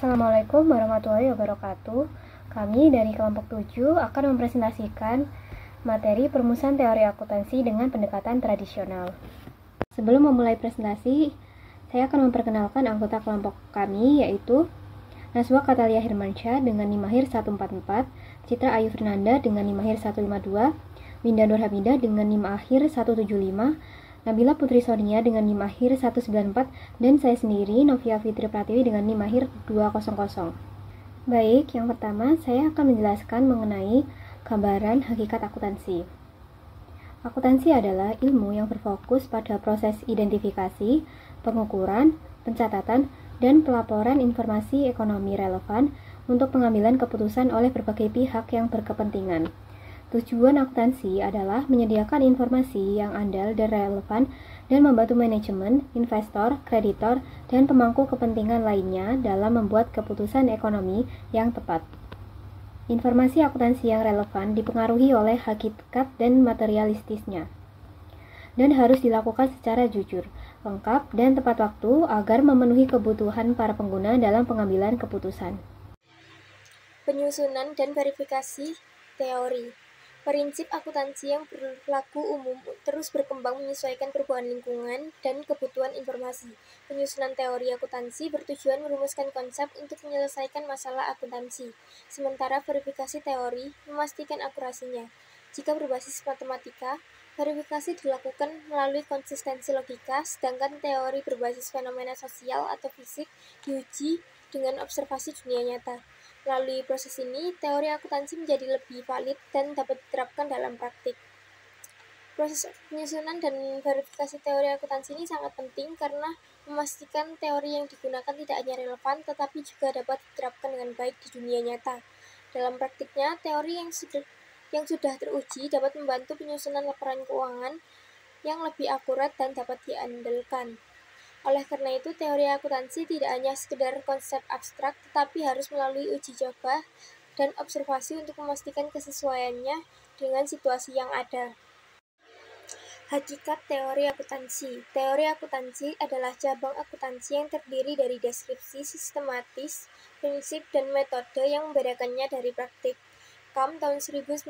Assalamualaikum warahmatullahi wabarakatuh. Kami dari kelompok 7 akan mempresentasikan materi perumusan teori akuntansi dengan pendekatan tradisional. Sebelum memulai presentasi, saya akan memperkenalkan anggota kelompok kami, yaitu Naswa Katalia Hirmansyah dengan NIM Mahir 144, Citra Ayu Fernanda dengan NIM Mahir 152, Winda Nur Hamidah dengan NIM Mahir 175, Nabila Putri Sonia dengan NIM Mahir 194, dan saya sendiri, Novia Fitri Pratiwi dengan NIM Mahir 200. Baik, yang pertama saya akan menjelaskan mengenai gambaran hakikat akuntansi. Akuntansi adalah ilmu yang berfokus pada proses identifikasi, pengukuran, pencatatan, dan pelaporan informasi ekonomi relevan untuk pengambilan keputusan oleh berbagai pihak yang berkepentingan. Tujuan akuntansi adalah menyediakan informasi yang andal dan relevan dan membantu manajemen, investor, kreditor, dan pemangku kepentingan lainnya dalam membuat keputusan ekonomi yang tepat. Informasi akuntansi yang relevan dipengaruhi oleh hakikat dan materialistisnya, dan harus dilakukan secara jujur, lengkap, dan tepat waktu agar memenuhi kebutuhan para pengguna dalam pengambilan keputusan. Penyusunan dan verifikasi teori. Prinsip akuntansi yang berlaku umum terus berkembang menyesuaikan perubahan lingkungan dan kebutuhan informasi. Penyusunan teori akuntansi bertujuan merumuskan konsep untuk menyelesaikan masalah akuntansi, sementara verifikasi teori memastikan akurasinya. Jika berbasis matematika, verifikasi dilakukan melalui konsistensi logika, sedangkan teori berbasis fenomena sosial atau fisik diuji dengan observasi dunia nyata. Melalui proses ini, teori akuntansi menjadi lebih valid dan dapat diterapkan dalam praktik. Proses penyusunan dan verifikasi teori akuntansi ini sangat penting karena memastikan teori yang digunakan tidak hanya relevan, tetapi juga dapat diterapkan dengan baik di dunia nyata. Dalam praktiknya, teori yang sudah teruji dapat membantu penyusunan laporan keuangan yang lebih akurat dan dapat diandalkan. Oleh karena itu, teori akuntansi tidak hanya sekedar konsep abstrak, tetapi harus melalui uji coba dan observasi untuk memastikan kesesuaiannya dengan situasi yang ada. Hakikat teori akuntansi. Teori akuntansi adalah cabang akuntansi yang terdiri dari deskripsi sistematis, prinsip, dan metode yang membedakannya dari praktik. KAM tahun 1986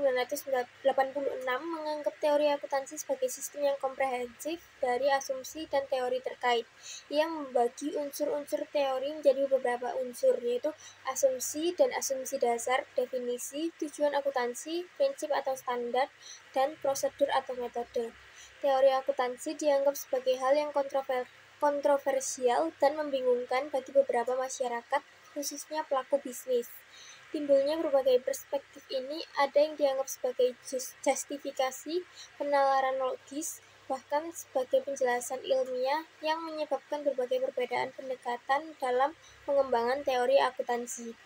menganggap teori akuntansi sebagai sistem yang komprehensif dari asumsi dan teori terkait. Ia membagi unsur-unsur teori menjadi beberapa unsur, yaitu asumsi dan asumsi dasar, definisi, tujuan akuntansi, prinsip atau standar, dan prosedur atau metode. Teori akuntansi dianggap sebagai hal yang kontroversial dan membingungkan bagi beberapa masyarakat, khususnya pelaku bisnis. Timbulnya berbagai perspektif ini ada yang dianggap sebagai justifikasi, penalaran logis, bahkan sebagai penjelasan ilmiah yang menyebabkan berbagai perbedaan pendekatan dalam pengembangan teori akuntansi.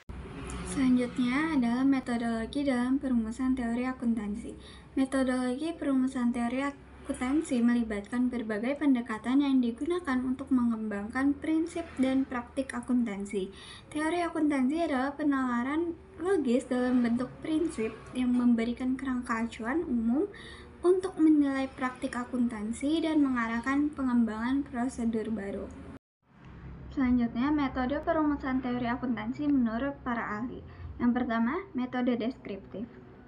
Selanjutnya adalah metodologi dalam perumusan teori akuntansi. Metodologi perumusan teori akuntansi melibatkan berbagai pendekatan yang digunakan untuk mengembangkan prinsip dan praktik akuntansi. Teori akuntansi adalah penalaran logis dalam bentuk prinsip yang memberikan kerangka acuan umum untuk menilai praktik akuntansi dan mengarahkan pengembangan prosedur baru. Selanjutnya, metode perumusan teori akuntansi menurut para ahli. Yang pertama, metode deskriptif.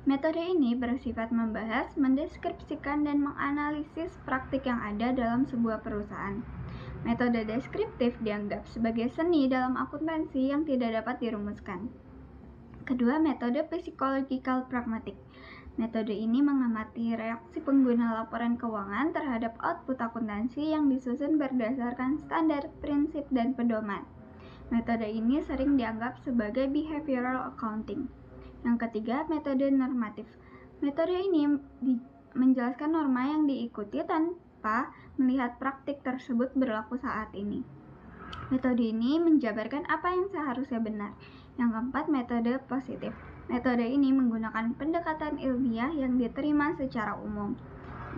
Metode ini bersifat membahas, mendeskripsikan, dan menganalisis praktik yang ada dalam sebuah perusahaan. Metode deskriptif dianggap sebagai seni dalam akuntansi yang tidak dapat dirumuskan. Kedua, metode psikologikal pragmatik. Metode ini mengamati reaksi pengguna laporan keuangan terhadap output akuntansi yang disusun berdasarkan standar, prinsip, dan pedoman. Metode ini sering dianggap sebagai behavioral accounting. Yang ketiga, metode normatif. Metode ini menjelaskan norma yang diikuti tanpa melihat praktik tersebut berlaku saat ini. Metode ini menjabarkan apa yang seharusnya benar. Yang keempat, metode positif. Metode ini menggunakan pendekatan ilmiah yang diterima secara umum.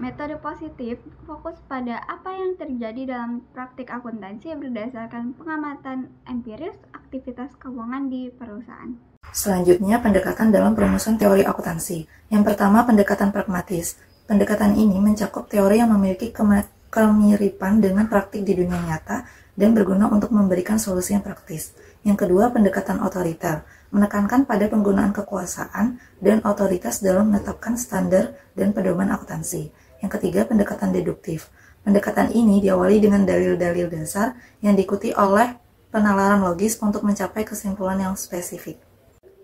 Metode positif fokus pada apa yang terjadi dalam praktik akuntansi berdasarkan pengamatan empiris aktivitas keuangan di perusahaan. Selanjutnya, pendekatan dalam perumusan teori akuntansi. Yang pertama, pendekatan pragmatis. Pendekatan ini mencakup teori yang memiliki kemiripan dengan praktik di dunia nyata dan berguna untuk memberikan solusi yang praktis. Yang kedua, pendekatan otoriter, menekankan pada penggunaan kekuasaan dan otoritas dalam menetapkan standar dan pedoman akuntansi. Yang ketiga, pendekatan deduktif. Pendekatan ini diawali dengan dalil-dalil dasar yang diikuti oleh penalaran logis untuk mencapai kesimpulan yang spesifik.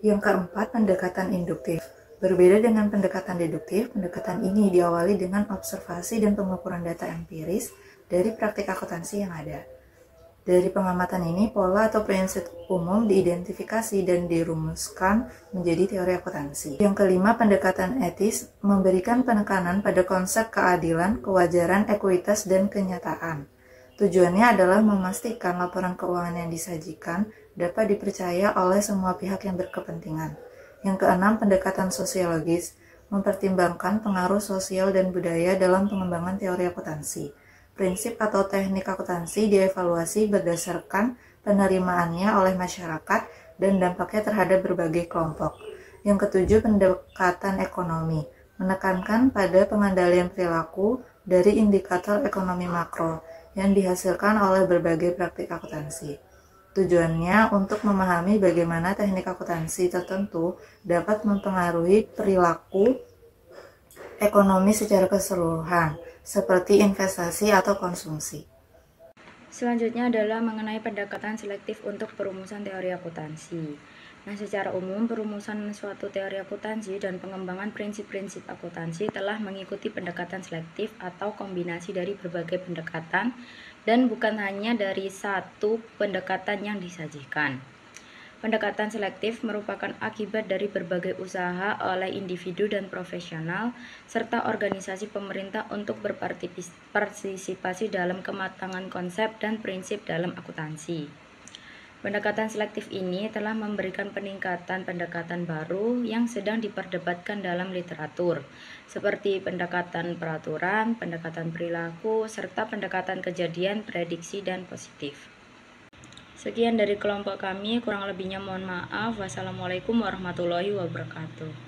Yang keempat, pendekatan induktif. Berbeda dengan pendekatan deduktif, pendekatan ini diawali dengan observasi dan pengukuran data empiris dari praktik akuntansi yang ada. Dari pengamatan ini, pola atau prinsip umum diidentifikasi dan dirumuskan menjadi teori akuntansi. Yang kelima, pendekatan etis memberikan penekanan pada konsep keadilan, kewajaran, ekuitas, dan kenyataan. Tujuannya adalah memastikan laporan keuangan yang disajikan dapat dipercaya oleh semua pihak yang berkepentingan. Yang keenam, pendekatan sosiologis mempertimbangkan pengaruh sosial dan budaya dalam pengembangan teori akuntansi. Prinsip atau teknik akuntansi dievaluasi berdasarkan penerimaannya oleh masyarakat dan dampaknya terhadap berbagai kelompok. Yang ketujuh, pendekatan ekonomi menekankan pada pengendalian perilaku dari indikator ekonomi makro yang dihasilkan oleh berbagai praktik akuntansi. Tujuannya untuk memahami bagaimana teknik akuntansi tertentu dapat mempengaruhi perilaku ekonomi secara keseluruhan, seperti investasi atau konsumsi. Selanjutnya adalah mengenai pendekatan selektif untuk perumusan teori akuntansi. Nah, secara umum, perumusan suatu teori akuntansi dan pengembangan prinsip-prinsip akuntansi telah mengikuti pendekatan selektif atau kombinasi dari berbagai pendekatan dan bukan hanya dari satu pendekatan yang disajikan. Pendekatan selektif merupakan akibat dari berbagai usaha oleh individu dan profesional serta organisasi pemerintah untuk berpartisipasi dalam kematangan konsep dan prinsip dalam akuntansi. Pendekatan selektif ini telah memberikan peningkatan pendekatan baru yang sedang diperdebatkan dalam literatur, seperti pendekatan peraturan, pendekatan perilaku, serta pendekatan kejadian, prediksi, dan positif. Sekian dari kelompok kami, kurang lebihnya mohon maaf. Wassalamualaikum warahmatullahi wabarakatuh.